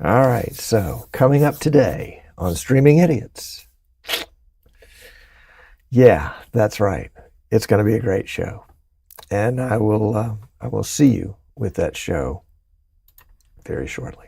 All right, so coming up today on Streaming Idiots. Yeah, that's right. It's going to be a great show. And I will see you with that show very shortly.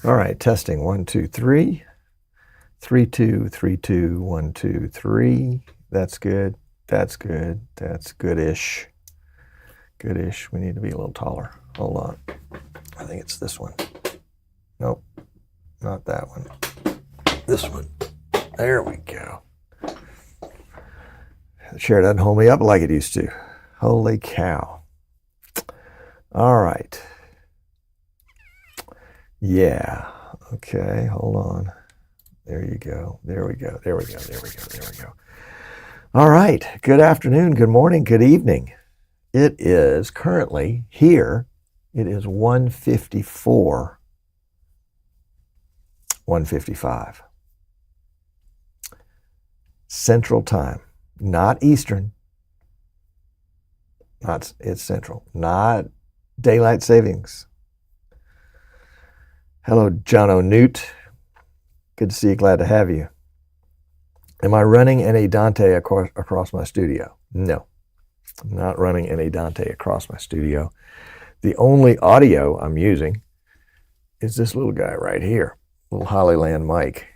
All right, testing 1, 2, 3. 3, 2, 3, 2, 1, 2, 3. That's good. That's good. That's goodish. Goodish. We need to be a little taller. Hold on. I think it's this one. Nope. Not that one. This one. There we go. The chair doesn't hold me up like it used to. Holy cow. All right. Yeah. Okay. Hold on. There you go. There we go. There we go. There we go. There we go. All right. Good afternoon. Good morning. Good evening. It is currently here. It is 1:54. 1:55. Central Time. Not Eastern. It's Central. Not Daylight Savings. Hello, John O'Newt. Good to see you. Glad to have you. Am I running any Dante across my studio? No, I'm not running any Dante across my studio. The only audio I'm using is this little guy right here, little Hollyland mic.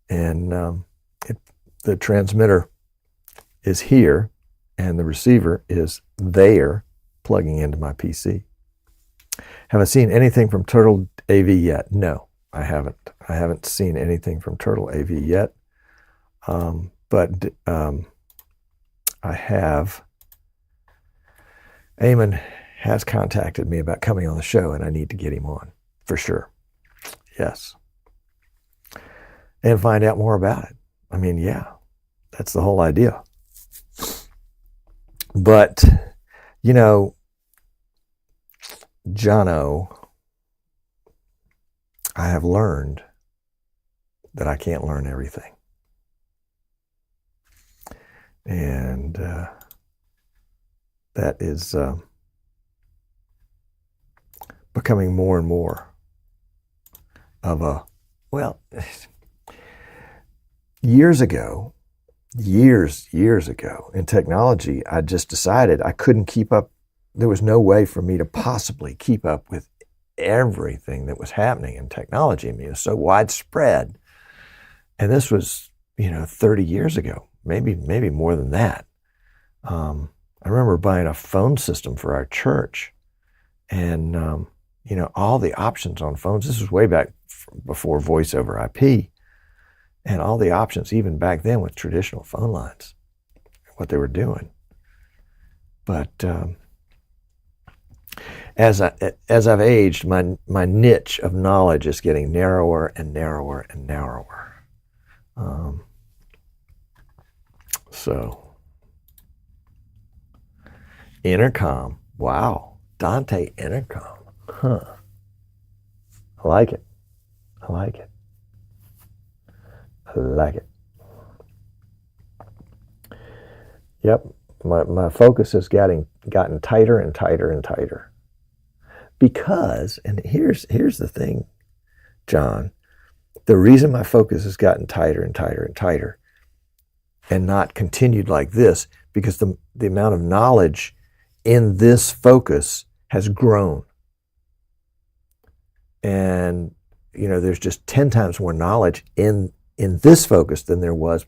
And the transmitter is here and the receiver is there, plugging into my PC. Have I seen anything from Turtle AV yet? No, I haven't. I haven't seen anything from Turtle AV yet. But I have. Eamon has contacted me about coming on the show, and I need to get him on for sure. Yes. And find out more about it. I mean, yeah, That's the whole idea. But, you know, Jono, I have learned that I can't learn everything. And that is becoming more and more of a, well, years ago, in technology, I just decided I couldn't keep up. There was no way for me to possibly keep up with everything that was happening in technology. I mean, it was so widespread. And this was, 30 years ago, maybe more than that. I remember buying a phone system for our church, and, all the options on phones. This was way back before voice over IP, and all the options, even back then with traditional phone lines, what they were doing. But as I've aged, my niche of knowledge is getting narrower and narrower and narrower. So, intercom. Wow. Dante intercom. Huh. I like it. Yep. My focus has gotten tighter and tighter and tighter. Because, and here's the thing, John, the reason my focus has gotten tighter and tighter and tighter and not continued like this, because the amount of knowledge in this focus has grown. And, there's just 10 times more knowledge in this focus than there was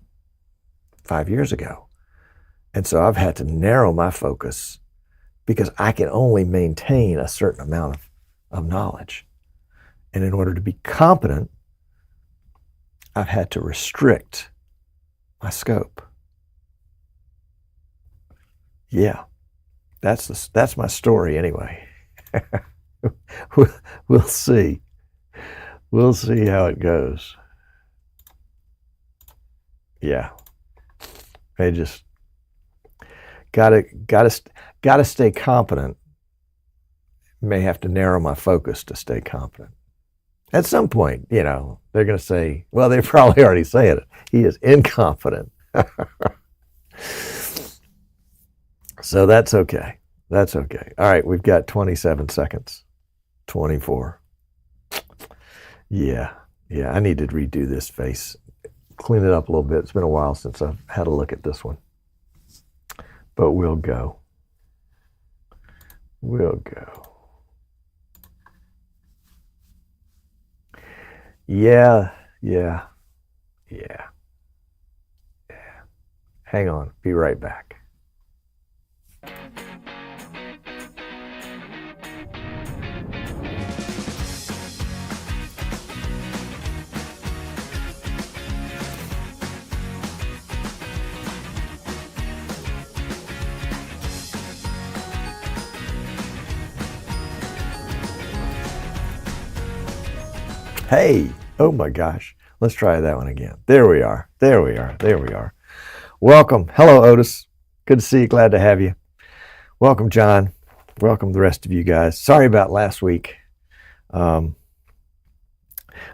5 years ago. And so I've had to narrow my focus because I can only maintain a certain amount of knowledge. And in order to be competent, I've had to restrict my scope. Yeah, that's my story anyway. We'll see. We'll see how it goes. Yeah, I just gotta stay competent. May have to narrow my focus to stay competent. At some point, they're going to say, well, they're probably already saying it. He is incompetent. So that's okay. That's okay. All right, we've got 27 seconds. 24. Yeah, I need to redo this face. Clean it up a little bit. It's been a while since I've had a look at this one. But we'll go. Yeah. Hang on. Be right back. Hey, oh my gosh. Let's try that one again. There we are. Welcome. Hello, Otis. Good to see you. Glad to have you. Welcome, John. Welcome the rest of you guys. Sorry about last week. My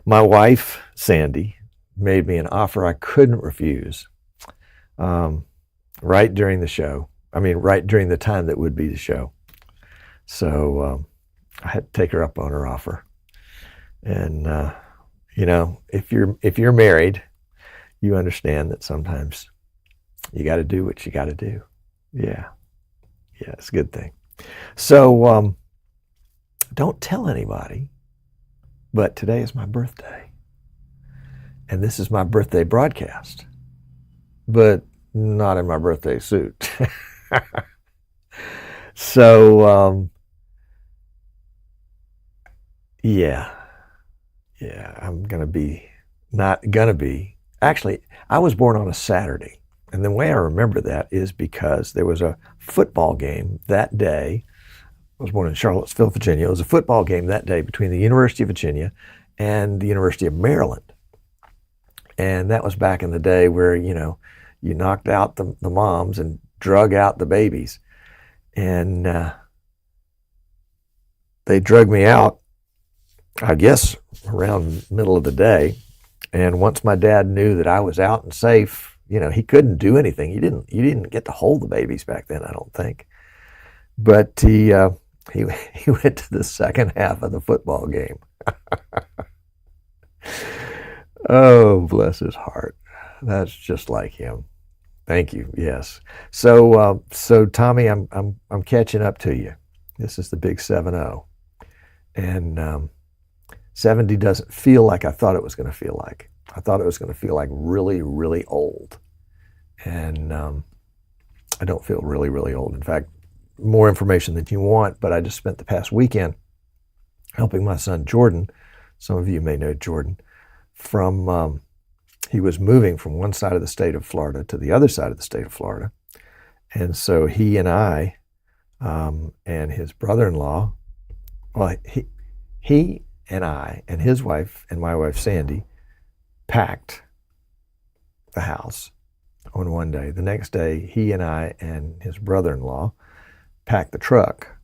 wife, Sandy, made me an offer I couldn't refuse right during the show. Right during the time that would be the show. So I had to take her up on her offer. And if you're married, you understand that sometimes you got to do what you got to do. Yeah, it's a good thing. So don't tell anybody, but today is my birthday, and this is my birthday broadcast, but not in my birthday suit. So yeah, I'm actually, I was born on a Saturday. And the way I remember that is because there was a football game that day. I was born in Charlottesville, Virginia. It was a football game that day between the University of Virginia and the University of Maryland. And that was back in the day where, you knocked out the moms and drug out the babies. And they drug me out, I guess, around middle of the day. And once my dad knew that I was out and safe, he couldn't do anything. He didn't get to hold the babies back then, I don't think. But he went to the second half of the football game. Oh, bless his heart. That's just like him. Thank you. Yes. So Tommy, I'm catching up to you. This is the big 7-0, and 70 doesn't feel like I thought it was going to feel like. I thought it was going to feel like really, really old, and I don't feel really, really old. In fact, more information than you want. But I just spent the past weekend helping my son Jordan. Some of you may know Jordan from. He was moving from one side of the state of Florida to the other side of the state of Florida. And so he and I and his brother-in-law, well, he and I and his wife and my wife Sandy packed the house on one day. The next day, he and I and his brother-in-law packed the truck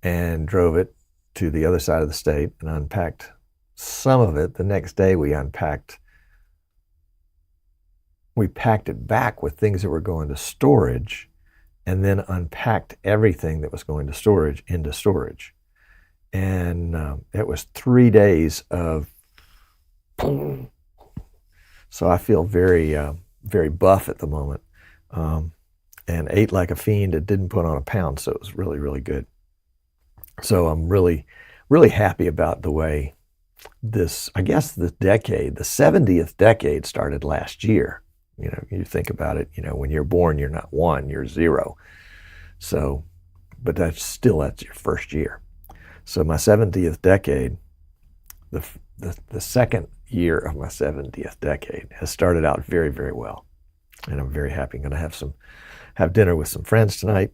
and drove it to the other side of the state and unpacked some of it. The next day we packed it back with things that were going to storage, and then unpacked everything that was going to storage into storage. And it was 3 days of, so I feel very, very buff at the moment, and ate like a fiend. It didn't put on a pound, so it was really, really good. So I'm really, really happy about the way this, I guess the 70th decade started last year. You think about it, when you're born, you're not 1, you're 0. So, but that's your first year. So my 70th decade, the second year of my 70th decade has started out very, very well. And I'm very happy. I'm going to have dinner with some friends tonight.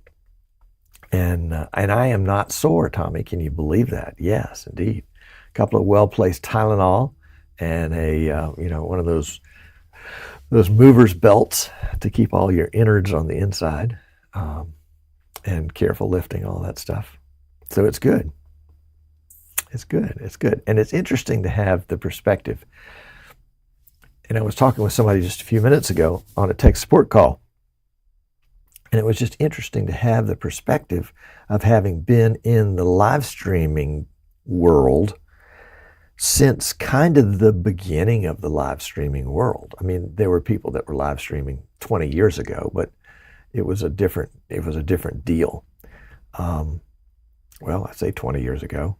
And I am not sore, Tommy. Can you believe that? Yes, indeed. A couple of well-placed Tylenol and one of those movers belts to keep all your innards on the inside, and careful lifting, all that stuff. So it's good. It's good. It's good. And it's interesting to have the perspective. And I was talking with somebody just a few minutes ago on a tech support call. And it was just interesting to have the perspective of having been in the live streaming world since kind of the beginning of the live streaming world. I mean, there were people that were live streaming 20 years ago, but it was a different deal. Well, I say 20 years ago,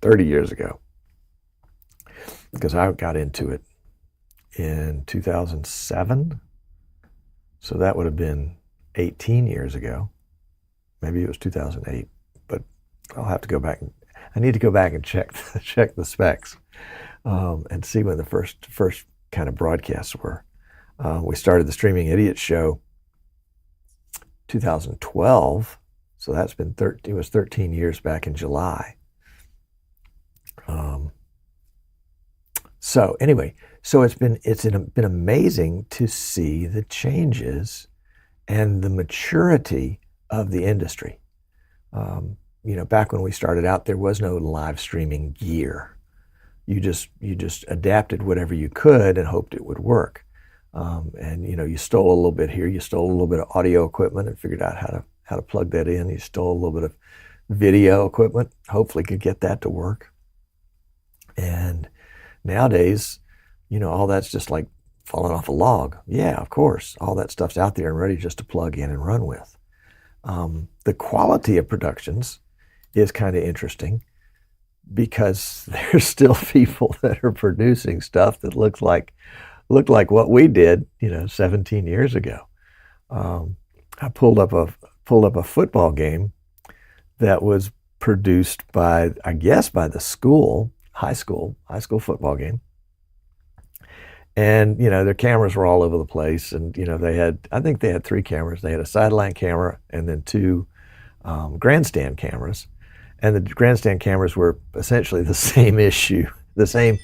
30 years ago, because I got into it in 2007. So that would have been 18 years ago. Maybe it was 2008, but I'll have to go back. I need to go back and check the specs and see when the first kind of broadcasts were. We started the Streaming Idiot Show 2012, so that's been it was 13 years back in July. So anyway, so it's been amazing to see the changes and the maturity of the industry. Back when we started out, there was no live streaming gear. You just adapted whatever you could and hoped it would work. And you stole a little bit here, you stole a little bit of audio equipment and figured out how to plug that in. You stole a little bit of video equipment, hopefully could get that to work. And nowadays, all that's just like falling off a log. Yeah, of course, all that stuff's out there and ready just to plug in and run with. The quality of productions is kind of interesting because there's still people that are producing stuff that looked like what we did, 17 years ago. I pulled up a football game that was produced by the school, high school football game. And, their cameras were all over the place. And, I think they had 3 cameras. They had a sideline camera and then 2 grandstand cameras. And the grandstand cameras were essentially the same issue, the same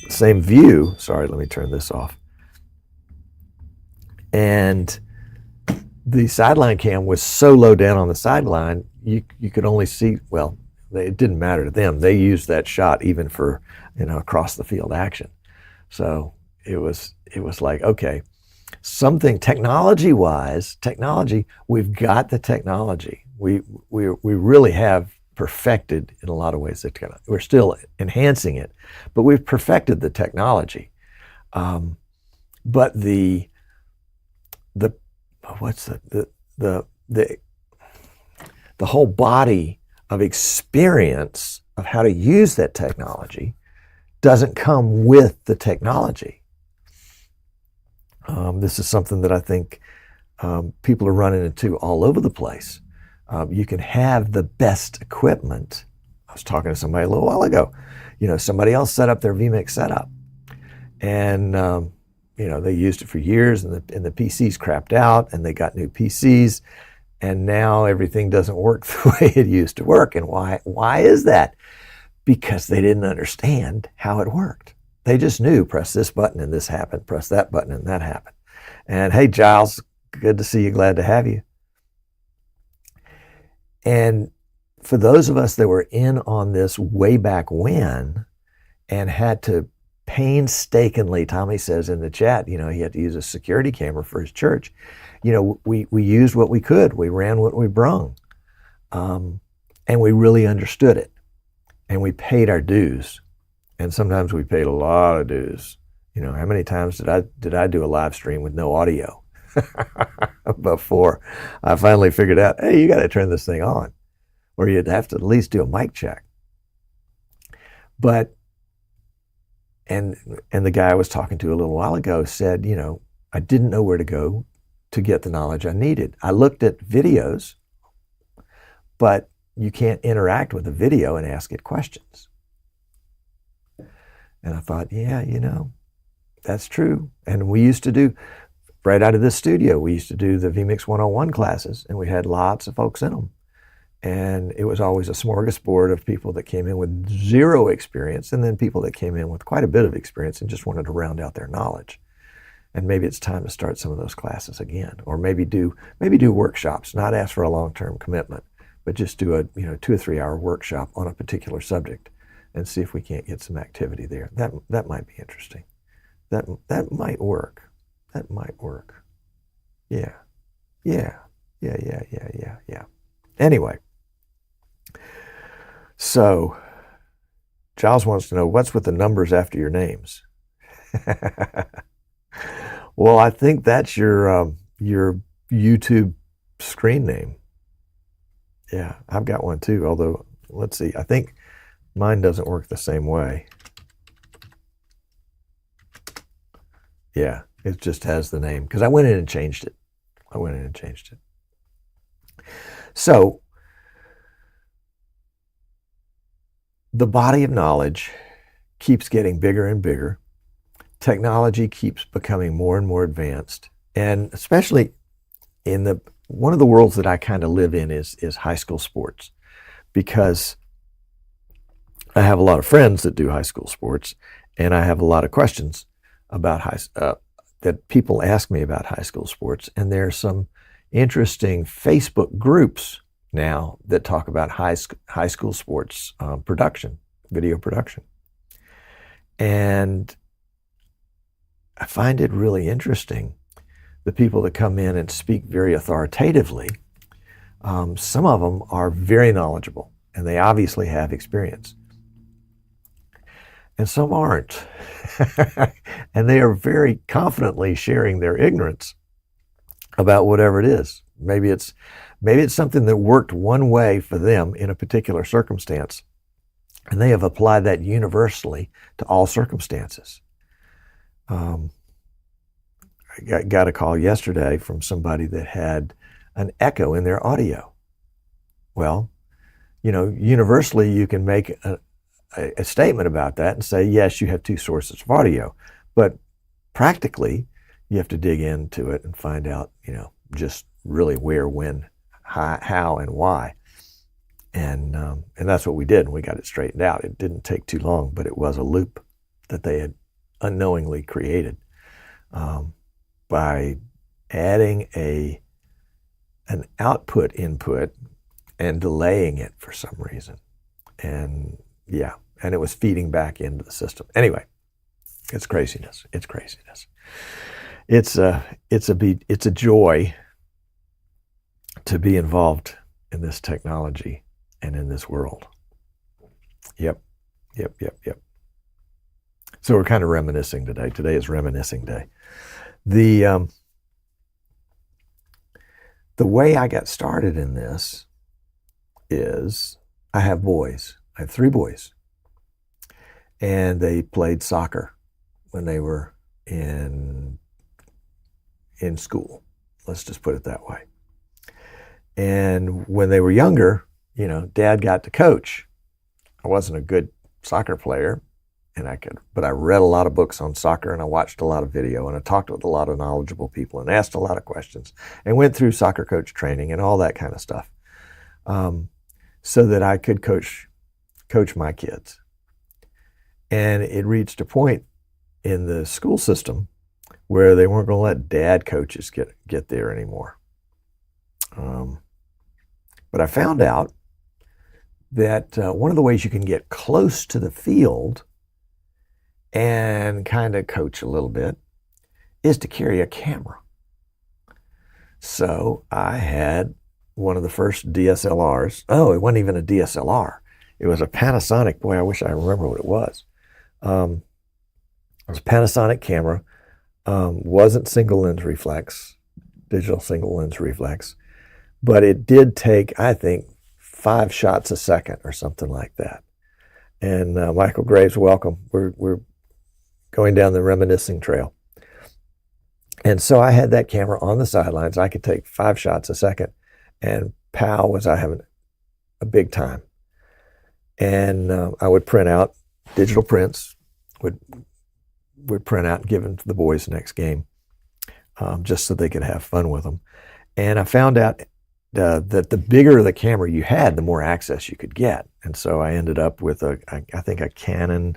same view. Sorry, let me turn this off. And the sideline cam was so low down on the sideline, you could only see, well, it didn't matter to them. They used that shot even for, across the field action. So it was like, okay, something technology, we've got the technology. We really have perfected in a lot of ways. We're still enhancing it, but we've perfected the technology. But the whole body of experience of how to use that technology doesn't come with the technology. This is something that I think people are running into all over the place. You can have the best equipment. I was talking to somebody a little while ago. Somebody else set up their vMix setup, and they used it for years, and the PCs crapped out, and they got new PCs, and now everything doesn't work the way it used to work. And why is that? Because they didn't understand how it worked. They just knew, press this button and this happened, press that button and that happened. And hey, Giles, good to see you, glad to have you. And for those of us that were in on this way back when and had to painstakingly, Tommy says in the chat, he had to use a security camera for his church. We used what we could. We ran what we brung. And we really understood it. And we paid our dues. And sometimes we paid a lot of dues. How many times did I do a live stream with no audio before I finally figured out, hey, you got to turn this thing on, or you'd have to at least do a mic check. But and the guy I was talking to a little while ago said, I didn't know where to go to get the knowledge I needed. I looked at videos, but you can't interact with a video and ask it questions. And I thought, yeah, that's true. And we used to do, right out of this studio, we used to do the vMix 101 classes, and we had lots of folks in them. And it was always a smorgasbord of people that came in with zero experience, and then people that came in with quite a bit of experience and just wanted to round out their knowledge. And maybe it's time to start some of those classes again, or maybe do workshops, not ask for a long-term commitment, but just do a 2 or 3 hour workshop on a particular subject and see if we can't get some activity there. That might be interesting. That might work. That might work. Yeah. Anyway, so Giles wants to know, what's with the numbers after your names? Well, I think that's your YouTube screen name. Yeah, I've got one too, although, let's see, I think mine doesn't work the same way. Yeah, it just has the name, because I went in and changed it. So, the body of knowledge keeps getting bigger and bigger. Technology keeps becoming more and more advanced. And especially in one of the worlds that I kind of live in is high school sports, because I have a lot of friends that do high school sports, and I have a lot of questions about that people ask me about high school sports. And there's some interesting Facebook groups now that talk about high school sports production, video production. And I find it really interesting, the people that come in and speak very authoritatively. Some of them are very knowledgeable, and they obviously have experience. And some aren't. And they are very confidently sharing their ignorance about whatever it is. Maybe it's something that worked one way for them in a particular circumstance, and they have applied that universally to all circumstances. I got a call yesterday from somebody that had an echo in their audio. Well, universally you can make a statement about that and say, yes, you have two sources of audio, but practically you have to dig into it and find out, just really where, when, how, and why. And that's what we did, and we got it straightened out. It didn't take too long, but it was a loop. that they had unknowingly created by adding an output input and delaying it for some reason. And yeah, and it was feeding back into the system. Anyway, it's craziness. It's craziness. It's a joy to be involved in this technology and in this world. Yep. So we're kind of reminiscing today. Today is reminiscing day. The way I got started in this is I have boys. I have 3 boys. And they played soccer when they were in school. Let's just put it that way. And when they were younger, Dad got to coach. I wasn't a good soccer player, but I read a lot of books on soccer, and I watched a lot of video, and I talked with a lot of knowledgeable people and asked a lot of questions and went through soccer coach training and all that kind of stuff, so that I could coach my kids. And it reached a point in the school system where they weren't going to let dad coaches get there anymore. But I found out that one of the ways you can get close to the field and kind of coach a little bit is to carry a camera. So I had one of the first DSLRs. Oh, it wasn't even a DSLR. It was a Panasonic. Boy, I wish I remember what it was. It was a Panasonic camera. Wasn't single lens reflex, digital single lens reflex, but it did take, I think, 5 shots a second or something like that. And Michael Graves, welcome. We're going down the reminiscing trail. And so I had that camera on the sidelines. I could take 5 shots a second, and pow, was I having a big time. And I would print out digital prints, would print out and give them to the boys the next game, just so they could have fun with them. And I found out that the bigger the camera you had, the more access you could get. And so I ended up with I think a Canon,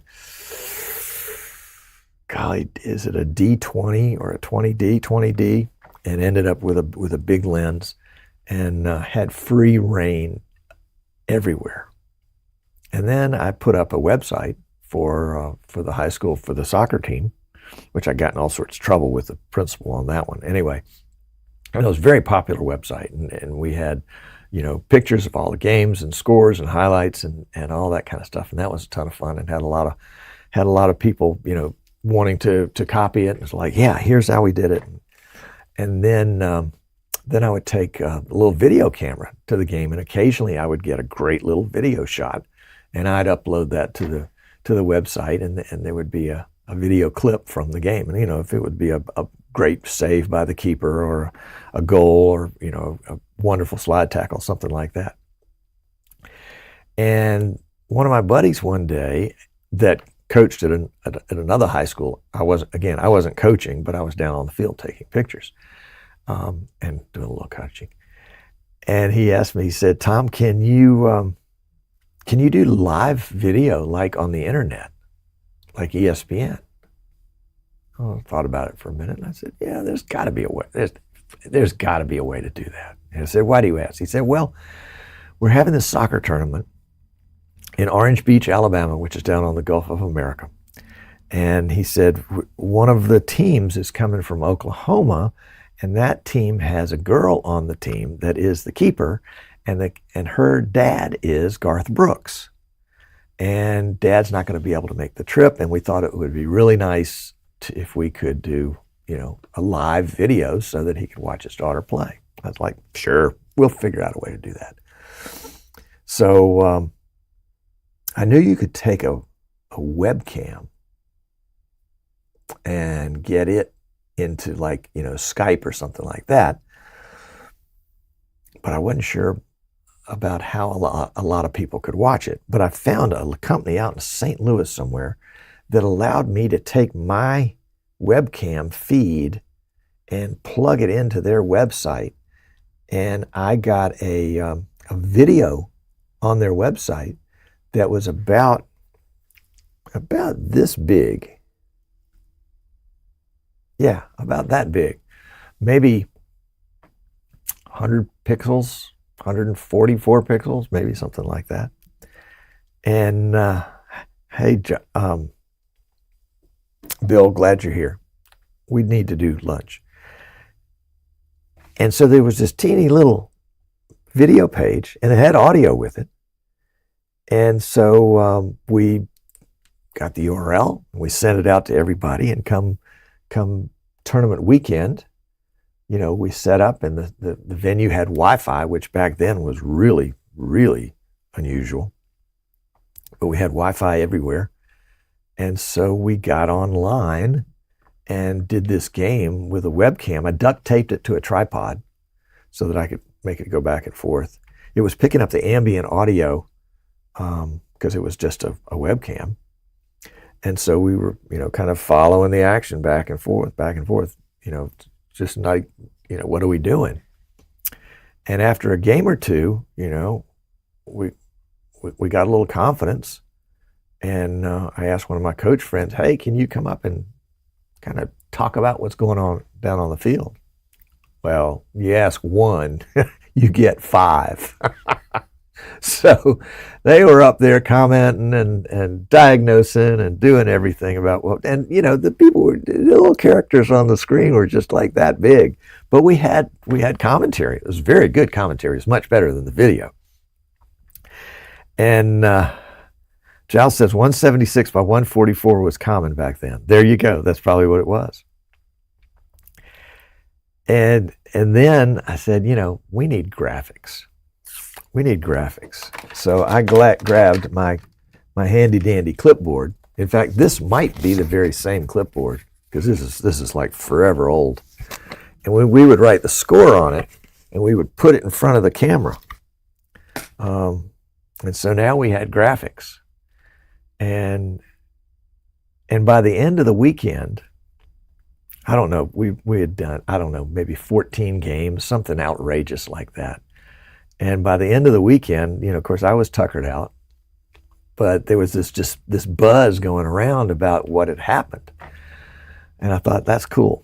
golly, is it a D20 or a 20D, and ended up with a big lens, and had free reign everywhere. And then I put up a website for the high school, for the soccer team, which I got in all sorts of trouble with the principal on that one. Anyway, it was a very popular website, and we had, pictures of all the games and scores and highlights and all that kind of stuff, and that was a ton of fun, and had a lot of people, wanting to copy it. It's like, yeah, here's how we did it. And then I would take a little video camera to the game, and occasionally I would get a great little video shot, and I'd upload that to the website, and there would be a video clip from the game. And, if it would be a great save by the keeper, or a goal, or, a wonderful slide tackle, something like that. And one of my buddies one day that coached at another high school, I wasn't coaching, but I was down on the field taking pictures, and doing a little coaching. And he asked me, he said, "Tom, can you do live video like on the internet, like ESPN?" Oh, I thought about it for a minute, and I said, "Yeah, there's got to be a way. There's got to be a way to do that." And I said, "Why do you ask?" He said, "Well, we're having this soccer tournament in Orange Beach, Alabama, which is down on the Gulf of America." And he said, one of the teams is coming from Oklahoma, and that team has a girl on the team that is the keeper, and her dad is Garth Brooks. And Dad's not going to be able to make the trip, and we thought it would be really nice if we could do, a live video so that he could watch his daughter play. I was like, sure, we'll figure out a way to do that. So I knew you could take a webcam and get it into Skype or something like that, but I wasn't sure about how a lot of people could watch it. But I found a company out in St. Louis somewhere that allowed me to take my webcam feed and plug it into their website, and I got a video on their website that was about about this big. Yeah, about that big. Maybe 100 pixels, 144 pixels, maybe something like that. And hey, Bill, glad you're here. We need to do lunch. And so there was this teeny little video page, and it had audio with it. And so we got the URL, and we sent it out to everybody, and come tournament weekend, you know, we set up, and the venue had Wi-Fi, which back then was really, really unusual. But we had Wi-Fi everywhere. And so we got online and did this game with a webcam. I duct taped it to a tripod so that I could make it go back and forth. It was picking up the ambient audio because it was just a webcam. And so we were, you know, kind of following the action back and forth, you know, just like, you know, what are we doing? And after a game or two, you know, we got a little confidence. And I asked one of my coach friends, hey, can you come up and kind of talk about what's going on down on the field? Well, you ask one, you get five. So they were up there commenting and diagnosing and doing everything about what, and you know, the people were, the little characters on the screen were just like that big. But we had commentary. It was very good commentary. It was much better than the video. And Giles says 176 by 144 was common back then. There you go. That's probably what it was. And then I said, you know, we need graphics. We need graphics. So I grabbed my handy dandy clipboard. In fact, this might be the very same clipboard because this is like forever old. And we would write the score on it, and we would put it in front of the camera. And so now we had graphics. And by the end of the weekend, I don't know, we had done, I don't know, maybe 14 games, something outrageous like that. And by the end of the weekend, you know, of course, I was tuckered out, but there was this buzz going around about what had happened. And I thought, that's cool.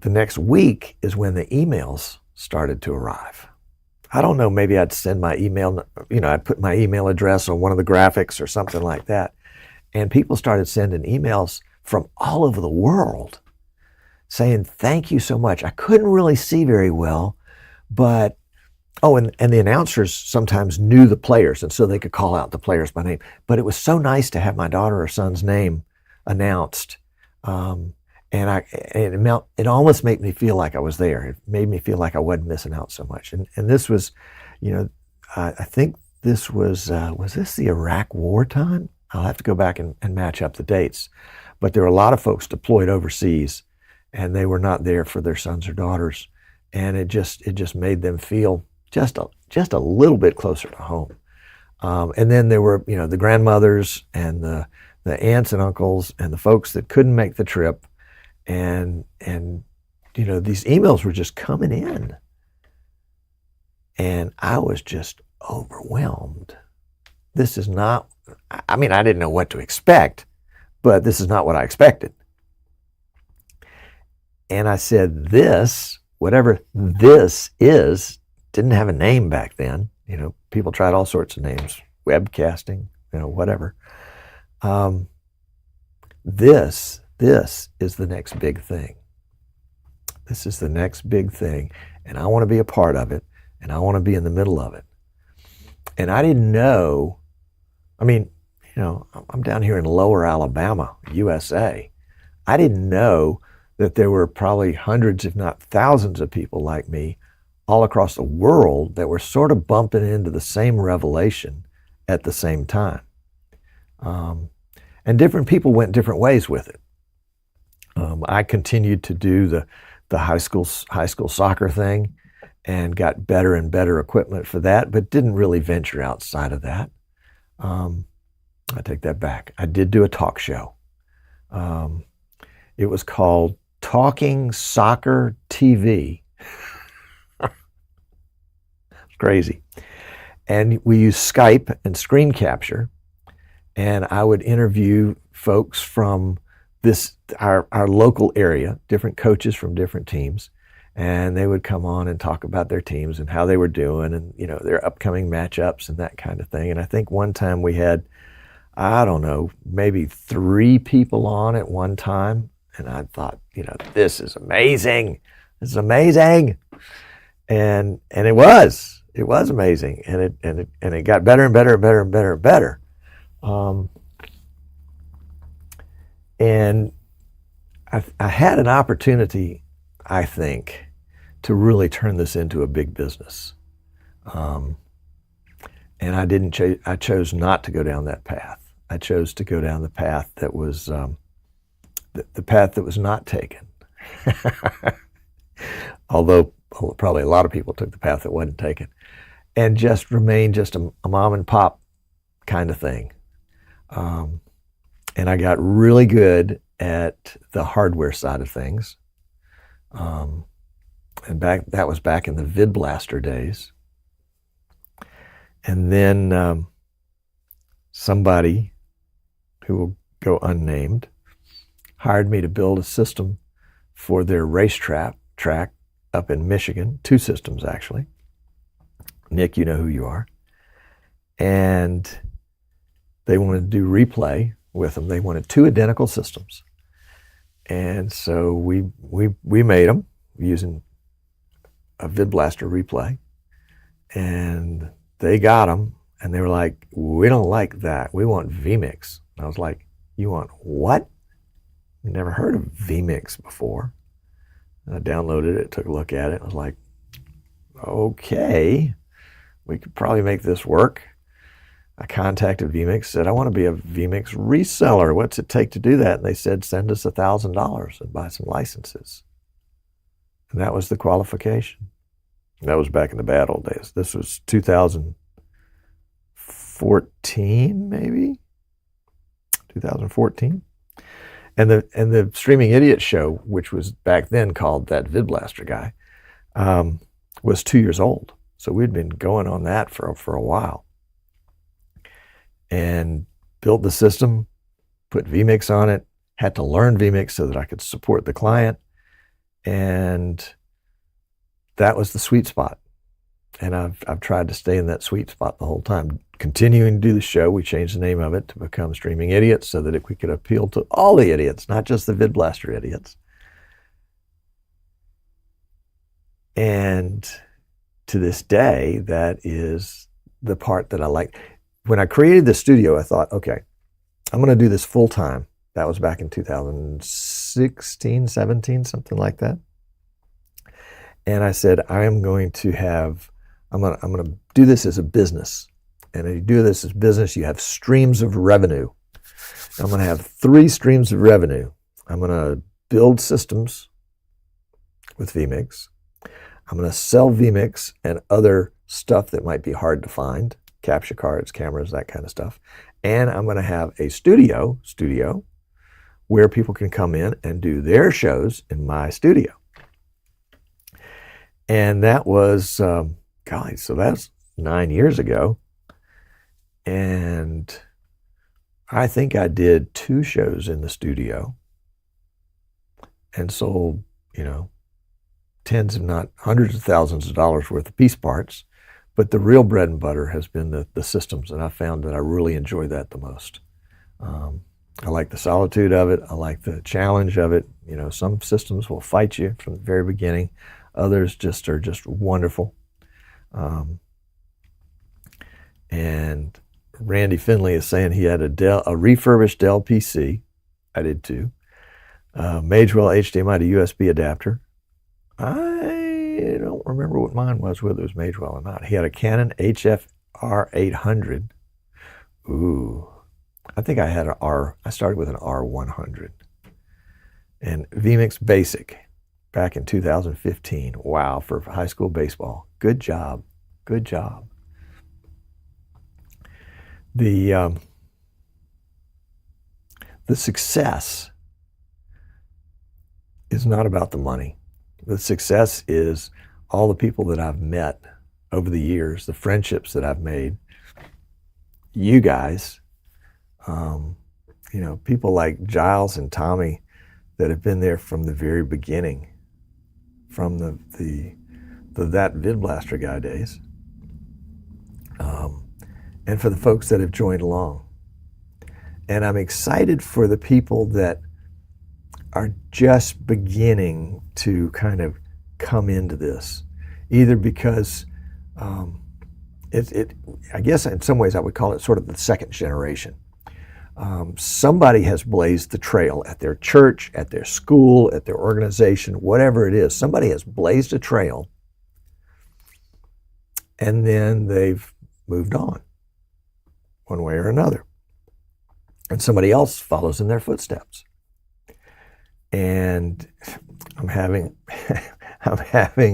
The next week is when the emails started to arrive. I don't know, maybe I'd send my email, you know, I'd put my email address on one of the graphics or something like that. And people started sending emails from all over the world saying, thank you so much. I couldn't really see very well, but, oh, and the announcers sometimes knew the players, and so they could call out the players by name. But it was so nice to have my daughter or son's name announced. And it almost made me feel like I was there. It made me feel like I wasn't missing out so much. And this was, you know, I think this was this the Iraq war time? I'll have to go back and match up the dates. But there were a lot of folks deployed overseas, and they were not there for their sons or daughters. And it just made them feel just a little bit closer to home. And then there were, you know, the grandmothers and the aunts and uncles and the folks that couldn't make the trip. And you know, these emails were just coming in, and I was just overwhelmed. This is not, I mean, I didn't know what to expect, but this is not what I expected. And I said, this, whatever this is, didn't have a name back then. You know, people tried all sorts of names, webcasting, you know, whatever. This is the next big thing. This is the next big thing, and I want to be a part of it, and I want to be in the middle of it. And I didn't know, I mean, you know, I'm down here in Lower Alabama, USA. I didn't know that there were probably hundreds, if not thousands of people like me all across the world that were sort of bumping into the same revelation at the same time. And different people went different ways with it. I continued to do the high school soccer thing and got better and better equipment for that, but didn't really venture outside of that. I take that back. I did do a talk show. It was called Talking Soccer TV. It's crazy. And we used Skype and screen capture. and I would interview folks from our local area, different coaches from different teams, and they would come on and talk about their teams and how they were doing and, you know, their upcoming matchups and that kind of thing. And I think one time we had, I don't know, maybe 3 people on at one time. And I thought, you know, this is amazing. This is amazing. And it was amazing. And it got better and better and better and better and better. And I had an opportunity, I think, to really turn this into a big business. And I chose not to go down that path. I chose to go down the path that was the path that was not taken. Although probably a lot of people took the path that wasn't taken, and just remained just a mom and pop kind of thing. And I got really good at the hardware side of things. And that was back in the VidBlaster days. And then somebody who will go unnamed hired me to build a system for their racetrack up in Michigan, 2 systems actually. Nick, you know who you are. And they wanted to do replay with them. They wanted 2 identical systems. And so we made them using a VidBlaster replay. And they got them, and they were like, we don't like that. We want vMix. And I was like, you want what? Never heard of vMix before. And I downloaded it, took a look at it. I was like, okay, we could probably make this work. I contacted vMix, said, I want to be a vMix reseller. What's it take to do that? And they said, send us $1,000 and buy some licenses. And that was the qualification. That was back in the bad old days. This was 2014, maybe? 2014. And the Streaming Idiot show, which was back then called that VidBlaster guy, was 2 years old. So we'd been going on that for a while. And built the system, put vMix on it, had to learn vMix so that I could support the client. And that was the sweet spot. And I've tried to stay in that sweet spot the whole time. Continuing to do the show, we changed the name of it to become Streaming Idiots so that we could appeal to all the idiots, not just the VidBlaster idiots. And to this day, that is the part that I like. When I created the studio, I thought, okay, I'm going to do this full time. That was back in 2016, 17, something like that. And I said, I'm going to do this as a business. And if you do this as business, you have streams of revenue. I'm going to have 3 streams of revenue. I'm going to build systems with vMix. I'm going to sell vMix and other stuff that might be hard to find, capture cards, cameras, that kind of stuff. And I'm going to have a studio where people can come in and do their shows in my studio. And that was, golly, so that's 9 years ago. And I think I did 2 shows in the studio and sold, tens if not hundreds of thousands of dollars worth of piece parts. But the real bread and butter has been the systems, and I found that I really enjoy that the most. I like the solitude of it. I like the challenge of it. Some systems will fight you from the very beginning. Others are just wonderful. And Randy Finley is saying he had a refurbished Dell PC. I did too. Magewell HDMI to USB adapter. I don't remember what mine was, whether it was Magewell or not. He had a Canon HFR 800. Ooh, I think I had I started with an R100. And vMix Basic back in 2015. Wow, for high school baseball. Good job. Good job. The success is not about the money. The success is all the people that I've met over the years, the friendships that I've made, you guys, People like Giles and Tommy that have been there from the very beginning, from that VidBlaster guy days, and for the folks that have joined along. And I'm excited for the people that are just beginning to kind of come into this, either because I guess in some ways I would call it sort of the second generation. Somebody has blazed the trail at their church, at their school, at their organization, whatever it is. Somebody has blazed a trail, and then they've moved on one way or another. And somebody else follows in their footsteps. And I'm having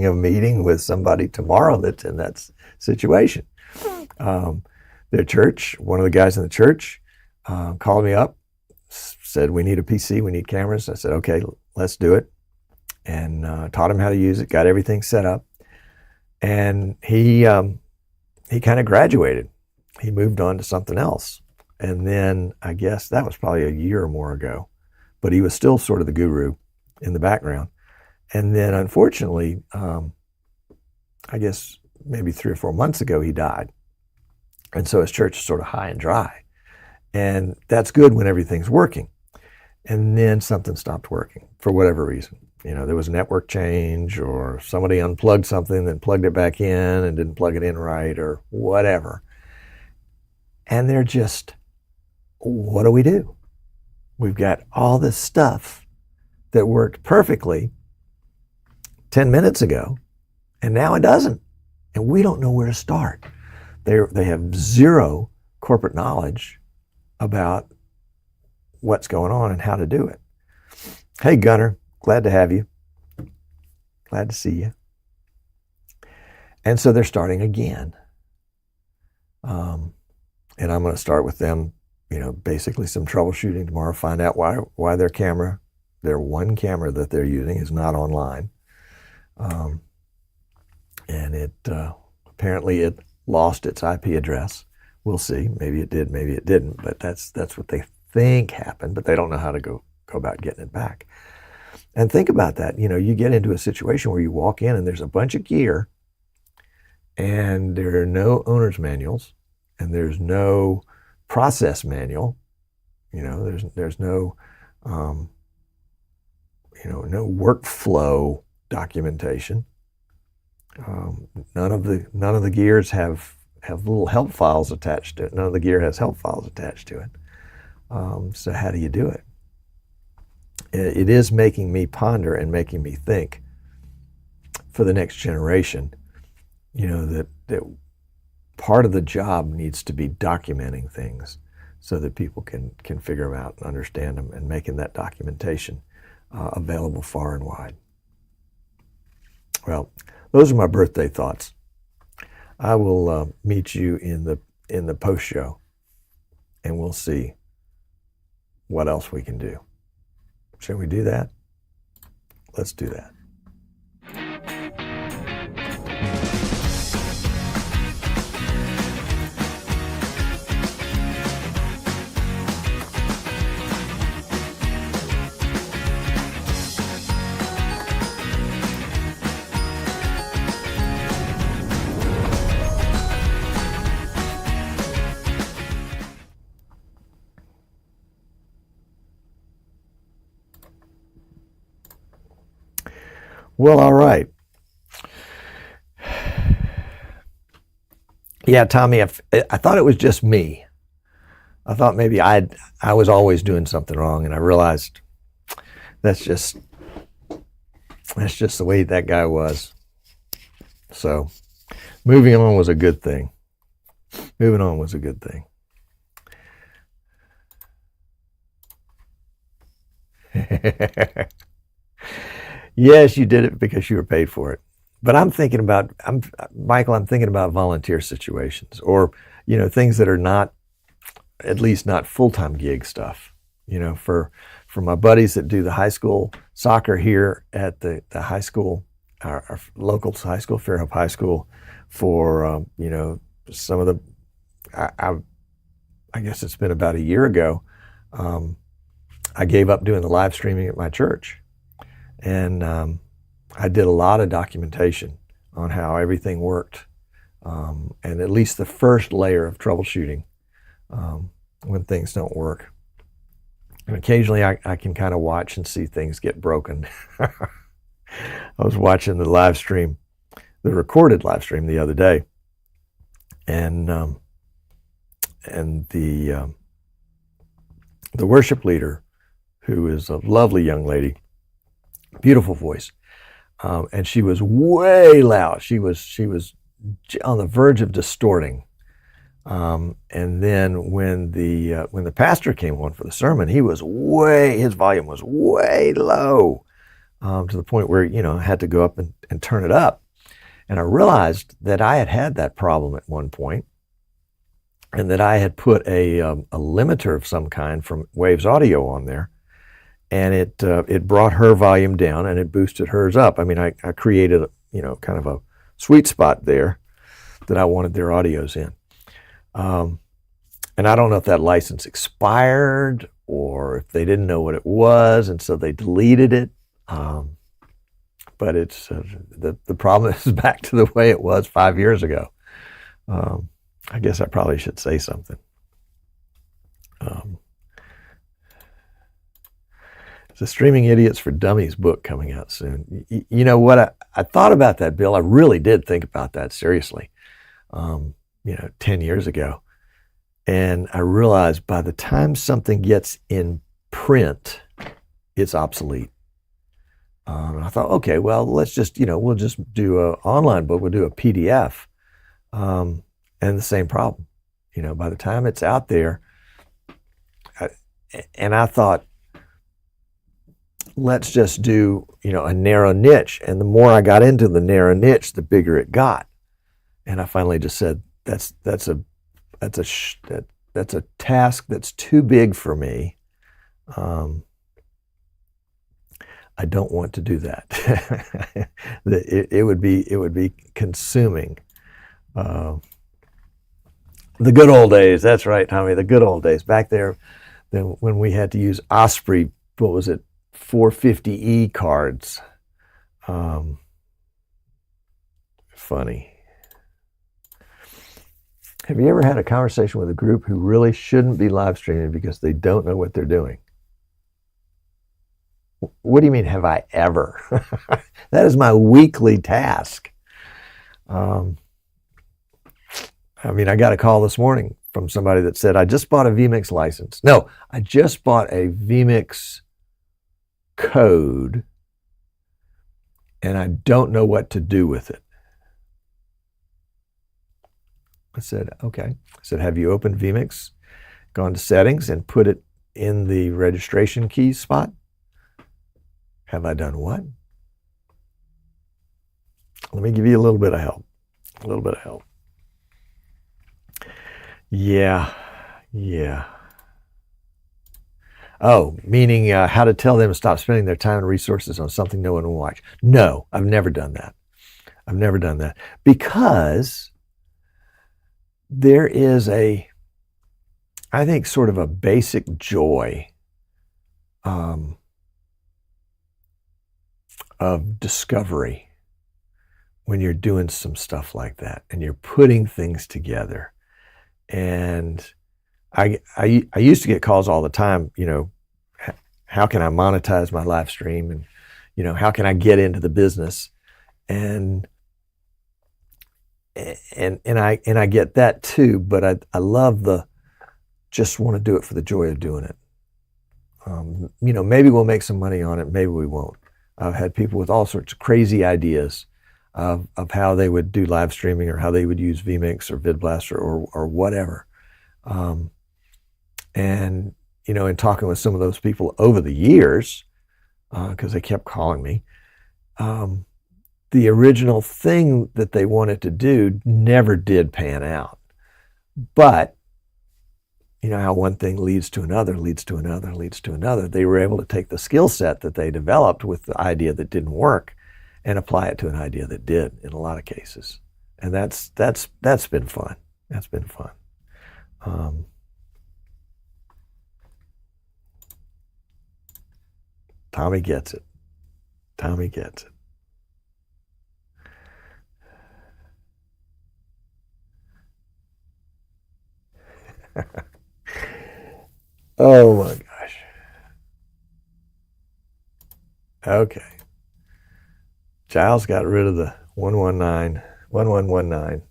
a meeting with somebody tomorrow that's in that situation. Their church, one of the guys in the church, called me up, said, we need a PC, we need cameras. I said, okay, let's do it. And taught him how to use it, got everything set up. And he kind of graduated. He moved on to something else. And then I guess that was probably a year or more ago, but he was still sort of the guru in the background. And then unfortunately, I guess maybe 3 or 4 months ago, he died. And so his church is sort of high and dry. And that's good when everything's working. And then something stopped working for whatever reason. There was a network change, or somebody unplugged something, then plugged it back in and didn't plug it in right, or whatever. And they're just, what do we do? We've got all this stuff that worked perfectly 10 minutes ago, and now it doesn't. And we don't know where to start. They have zero corporate knowledge about what's going on and how to do it. Hey, Gunnar, glad to have you. Glad to see you. And so they're starting again. And I'm going to start with them, basically some troubleshooting tomorrow, find out why their one camera that they're using is not online. And it apparently it lost its IP address. We'll see. Maybe it did, maybe it didn't. But that's what they think happened, but they don't know how to go about getting it back. And think about that. You get into a situation where you walk in and there's a bunch of gear, and there are no owner's manuals, and there's no process manual. There's no no workflow documentation. None of the gears have little help files attached to it. None of the gear has help files attached to it. So how do you do it? It is making me ponder and making me think for the next generation, that part of the job needs to be documenting things so that people can figure them out and understand them, and making that documentation available far and wide. Well, those are my birthday thoughts. I will meet you in the post show, and we'll see what else we can do. Shall we do that? Let's do that. Well, all right. Yeah, Tommy, I thought it was just me. I thought maybe I was always doing something wrong, and I realized that's just the way that guy was. So moving on was a good thing. Moving on was a good thing. Yes, you did it because you were paid for it. But Michael, I'm thinking about volunteer situations, or, things that are not, at least not full-time gig stuff. For my buddies that do the high school soccer here at the high school, our local high school, Fairhope High School, for, some of the, I guess it's been about a year ago, I gave up doing the live streaming at my church. And I did a lot of documentation on how everything worked, and at least the first layer of troubleshooting when things don't work. And occasionally I can kind of watch and see things get broken. I was watching the live stream, the recorded live stream the other day, and the worship leader, who is a lovely young lady, beautiful voice, and she was way loud. She was on the verge of distorting. And then when the pastor came on for the sermon, his volume was way low, to the point where, I had to go up and turn it up. And I realized that I had that problem at one point, and that I had put a limiter of some kind from Waves Audio on there, and it brought her volume down and it boosted hers up. I mean, I created kind of a sweet spot there that I wanted their audios in. And I don't know if that license expired or if they didn't know what it was, and so they deleted it. But it's the problem is back to the way it was 5 years ago. I guess I probably should say something. There's a Streaming Idiots for Dummies book coming out soon. You know what? I thought about that, Bill. I really did think about that seriously, 10 years ago. And I realized by the time something gets in print, it's obsolete. And I thought, okay, well, let's just, we'll just do an online book. We'll do a PDF. And the same problem, by the time it's out there. And I thought, let's just do, a narrow niche. And the more I got into the narrow niche, the bigger it got. And I finally just said, that's a task that's too big for me. I don't want to do that. It would be consuming. The good old days. That's right, Tommy. The good old days back there, when we had to use Osprey. What was it? 450E cards. Funny. Have you ever had a conversation with a group who really shouldn't be live streaming because they don't know what they're doing? What do you mean, have I ever? That is my weekly task. I got a call this morning from somebody that said, I just bought a vMix license. No, I just bought a vMix code, and I don't know what to do with it. I said, okay. I said, have you opened vMix, gone to settings, and put it in the registration key spot? Have I done what? Let me give you a little bit of help. Yeah. Oh, meaning how to tell them to stop spending their time and resources on something no one will watch. No, I've never done that. Because there is I think, sort of a basic joy of discovery when you're doing some stuff like that and you're putting things together. And I used to get calls all the time, how can I monetize my live stream, and how can I get into the business, and I get that too, but I love just want to do it for the joy of doing it. Maybe we'll make some money on it, maybe we won't. I've had people with all sorts of crazy ideas of how they would do live streaming, or how they would use vMix or VidBlaster or whatever. And, in talking with some of those people over the years, because they kept calling me, the original thing that they wanted to do never did pan out. But, how one thing leads to another. They were able to take the skill set that they developed with the idea that didn't work and apply it to an idea that did in a lot of cases. And that's been fun. Tommy gets it. Tommy gets it. Oh my gosh. Okay. Giles got rid of the 1119.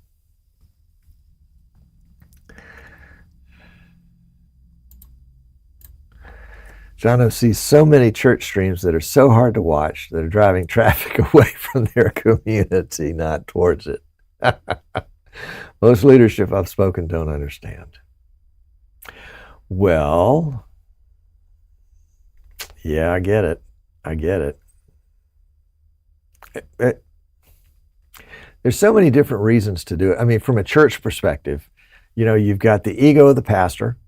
Jono sees so many church streams that are so hard to watch that are driving traffic away from their community, not towards it. Most leadership I've spoken don't understand. Well, yeah, I get it. There's so many different reasons to do it. I mean, from a church perspective, you've got the ego of the pastor,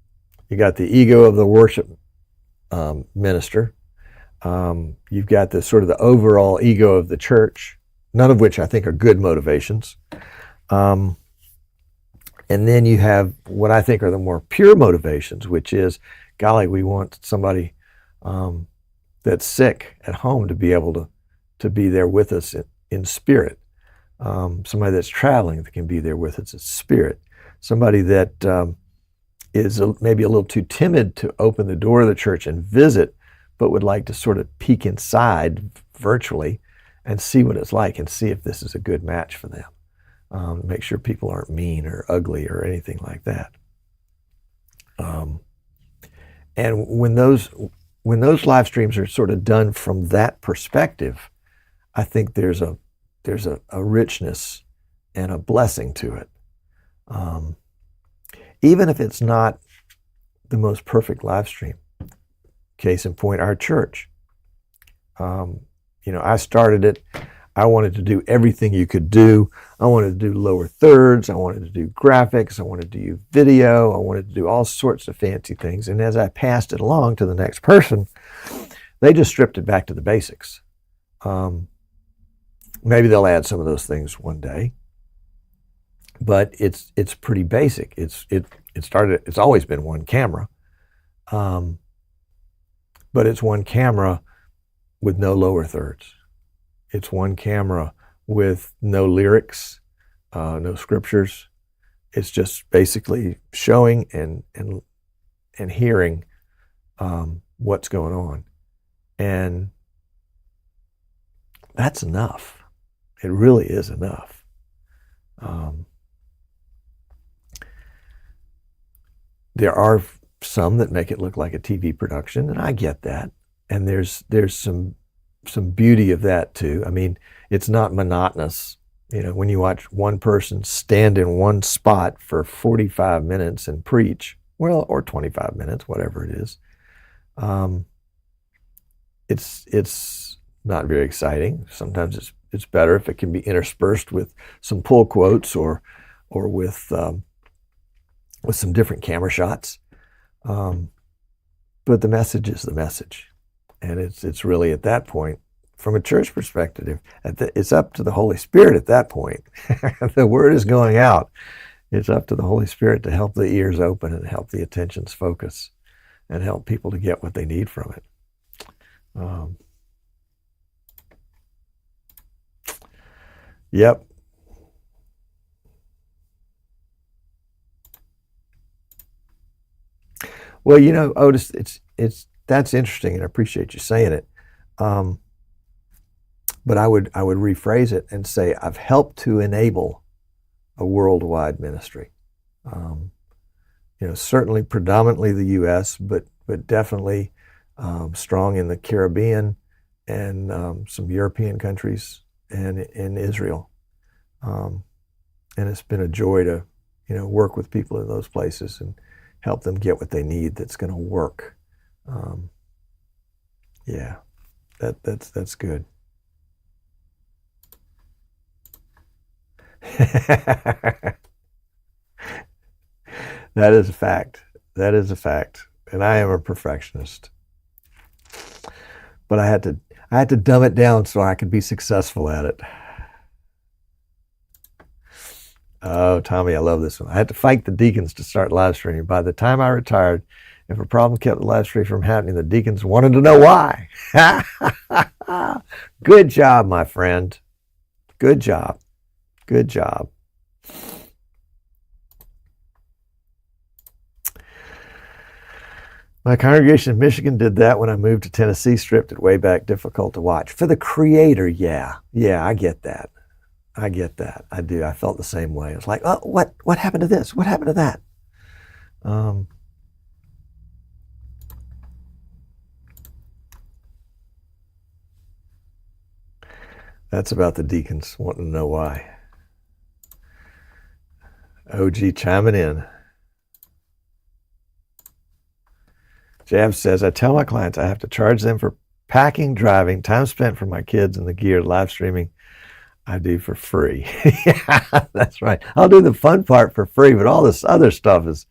you got the ego of the worship minister, you've got the sort of the overall ego of the church, none of which I think are good motivations. And then you have what I think are the more pure motivations, which is, golly, we want somebody that's sick at home to be able to be there with us in spirit. Somebody that's traveling that can be there with us in spirit. Somebody that is maybe a little too timid to open the door of the church and visit, but would like to sort of peek inside virtually and see what it's like and see if this is a good match for them. Make sure people aren't mean or ugly or anything like that. And when those live streams are sort of done from that perspective, I think there's a richness and a blessing to it. Even if it's not the most perfect live stream. Case in point, our church. I started it. I wanted to do everything you could do. I wanted to do lower thirds. I wanted to do graphics. I wanted to do video. I wanted to do all sorts of fancy things. And as I passed it along to the next person, they just stripped it back to the basics. Maybe they'll add some of those things one day, but it's pretty basic. It's always been one camera, but it's one camera with no lower thirds. It's one camera with no lyrics, no scriptures. It's just basically showing and hearing what's going on, and that's enough. It really is enough. There are some that make it look like a TV production, and I get that. And there's some beauty of that too. I mean, it's not monotonous. When you watch one person stand in one spot for 45 minutes and preach, well, or 25 minutes, whatever it is, it's not very exciting. Sometimes it's better if it can be interspersed with some pull quotes or with some different camera shots. But the message is the message. And it's really at that point, from a church perspective, it's up to the Holy Spirit at that point. The word is going out. It's up to the Holy Spirit to help the ears open and help the attentions focus and help people to get what they need from it. Yep. Well, Otis, that's interesting, and I appreciate you saying it. But I would rephrase it and say I've helped to enable a worldwide ministry. Certainly predominantly the U.S., but definitely strong in the Caribbean and some European countries and in Israel. And it's been a joy to work with people in those places and help them get what they need that's going to work. Yeah, that's good. That is a fact. That is a fact. And I am a perfectionist. But I had to dumb it down so I could be successful at it. Oh, Tommy, I love this one. I had to fight the deacons to start live streaming. By the time I retired, If a problem kept the live stream from happening, the deacons wanted to know why. Good job, my friend. Good job. Good job. My congregation in Michigan did that when I moved to Tennessee, stripped it way back, difficult to watch. For the creator, yeah. Yeah, I get that. I get that. I do. I felt the same way. It's like, oh, what happened to this? What happened to that? That's about the deacons wanting to know why. OG chiming in. Jab says, I tell my clients I have to charge them for packing, driving, time spent for my kids and the gear, live streaming I do for free. Yeah, that's right. I'll do the fun part for free, but all this other stuff is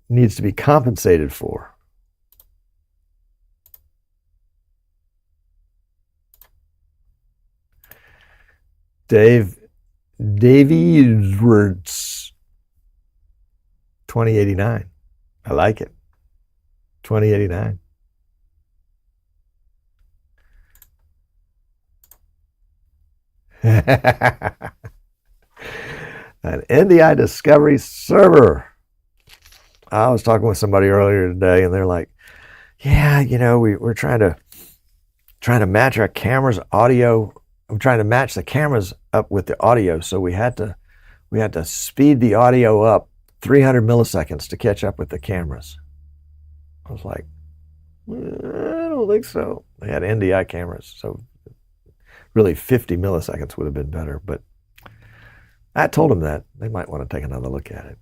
needs to be compensated for. Davey Edwards, 2089. I like it. 2089. An NDI Discovery server. I was talking with somebody earlier today, and they're like, "Yeah, you know, we're trying to match our cameras audio. I'm trying to match the cameras up with the audio, so we had to speed the audio up 300 milliseconds to catch up with the cameras." I was like, I don't think so. They had NDI cameras, so really 50 milliseconds would have been better. But I told them that they might want to take another look at it.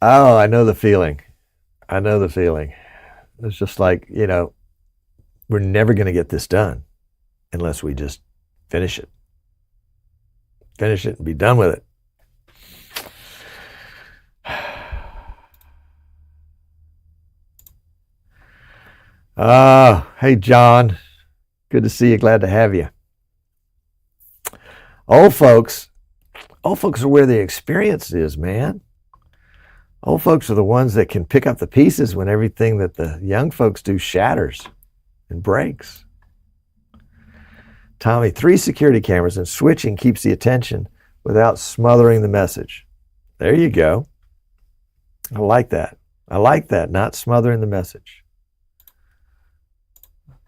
Oh, I know the feeling. I know the feeling. It's just like, you know, we're never going to get this done unless we just finish it. Finish it and be done with it. Hey, John. Good to see you. Glad to have you. Old folks are where the experience is, man. Old folks are the ones that can pick up the pieces when everything that the young folks do shatters and breaks. Tommy, 3 security cameras and switching keeps the attention without smothering the message. There you go. I like that. I like that, not smothering the message.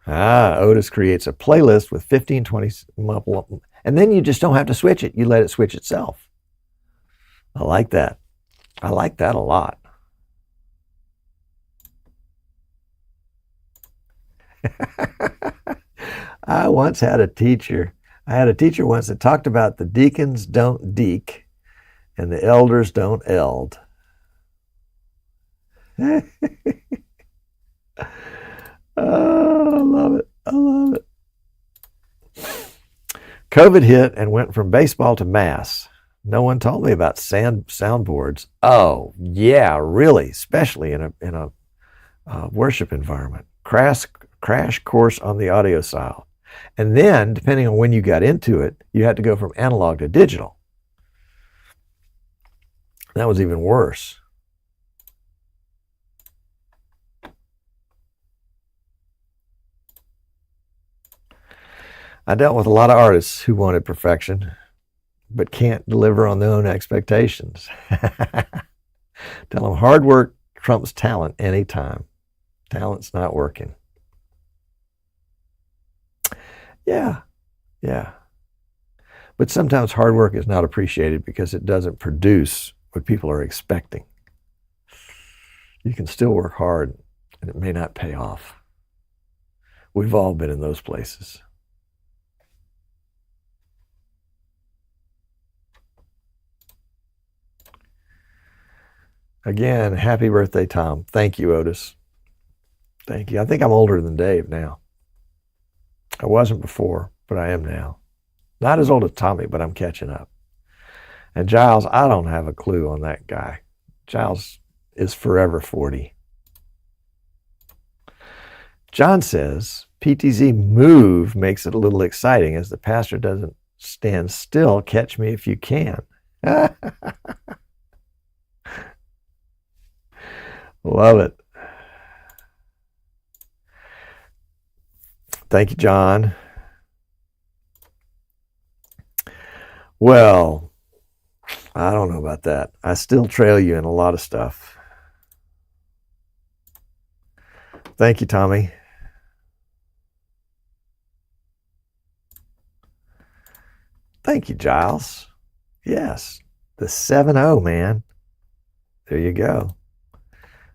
Otis creates a playlist with 15, 20, and then you just don't have to switch it. You let it switch itself. I like that. I like that a lot. I once had a teacher. I had a teacher once that talked about the deacons don't deek and the elders don't eld. Oh, I love it. I love it. COVID hit and went from baseball to mass. No one told me about soundboards. Oh, yeah, really, especially in a worship environment. Crash course on the audio side. And then, depending on when you got into it, you had to go from analog to digital. That was even worse. I dealt with a lot of artists who wanted perfection, but can't deliver on their own expectations. Tell them hard work trumps talent anytime. Talent's not working. Yeah. But sometimes hard work is not appreciated because it doesn't produce what people are expecting. You can still work hard and it may not pay off. We've all been in those places. Again, happy birthday, Tom. Thank you, Otis. Thank you. I think I'm older than Dave now. I wasn't before, but I am now. Not as old as Tommy, but I'm catching up. And Giles, I don't have a clue on that guy. Giles, is forever 40. John says, PTZ move makes it a little exciting as the pastor doesn't stand still. Catch me if you can. Love it. Thank you, John. Well, I don't know about that. I still trail you in a lot of stuff. Thank you, Tommy. Thank you, Giles. Yes, the 7-0, man. There you go.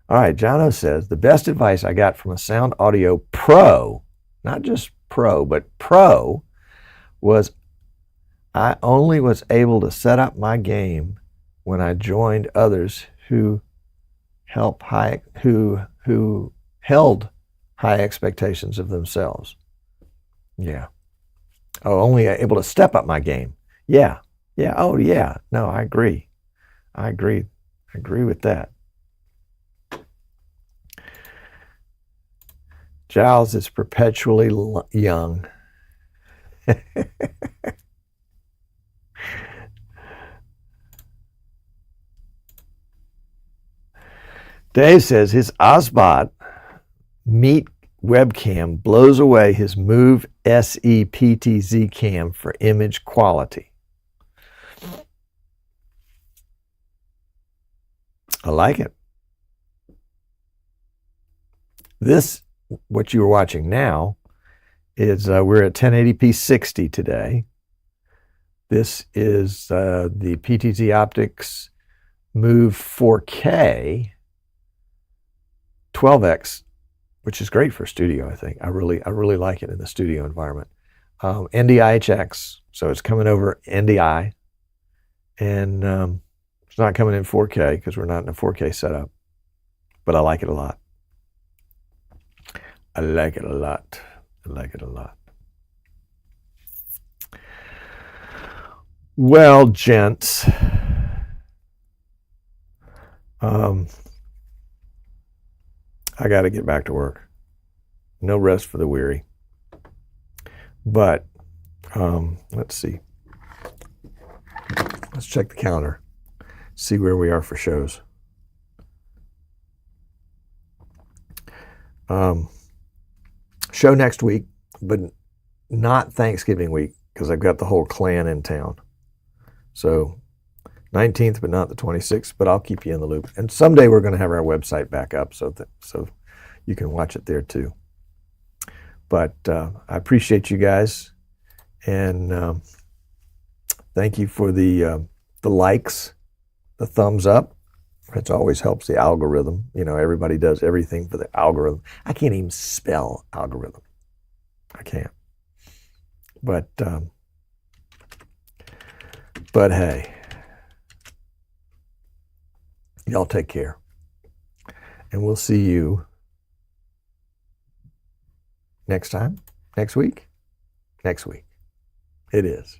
All right, Jono says, the best advice I got from a sound audio pro, not just pro, but pro, was I only was able to set up my game when I joined others who held high expectations of themselves. Yeah. Oh, only able to step up my game. Yeah. Yeah. Oh, yeah. No, I agree. I agree with that. Giles is perpetually young. Dave says his Osbot Meet webcam blows away his Move SE PTZ cam for image quality. I like it. This, what you're watching now, is we're at 1080p 60 today. This is the PTZ Optics Move 4K 12x, which is great for studio. I think I really like it in the studio environment. NDI-HX, so it's coming over NDI, and it's not coming in 4K because we're not in a 4K setup. But I like it a lot. I like it a lot. I like it a lot. Well, gents, I got to get back to work. No rest for the weary. But let's see. Let's check the calendar. See where we are for shows. Show next week, but not Thanksgiving week because I've got the whole clan in town. So 19th, but not the 26th, but I'll keep you in the loop. And someday we're going to have our website back up so you can watch it there too. But I appreciate you guys, and thank you for the likes, the thumbs up. It always helps the algorithm. You know, everybody does everything for the algorithm. I can't even spell algorithm. I can't. But hey, y'all take care. And we'll see you next time, next week. It is.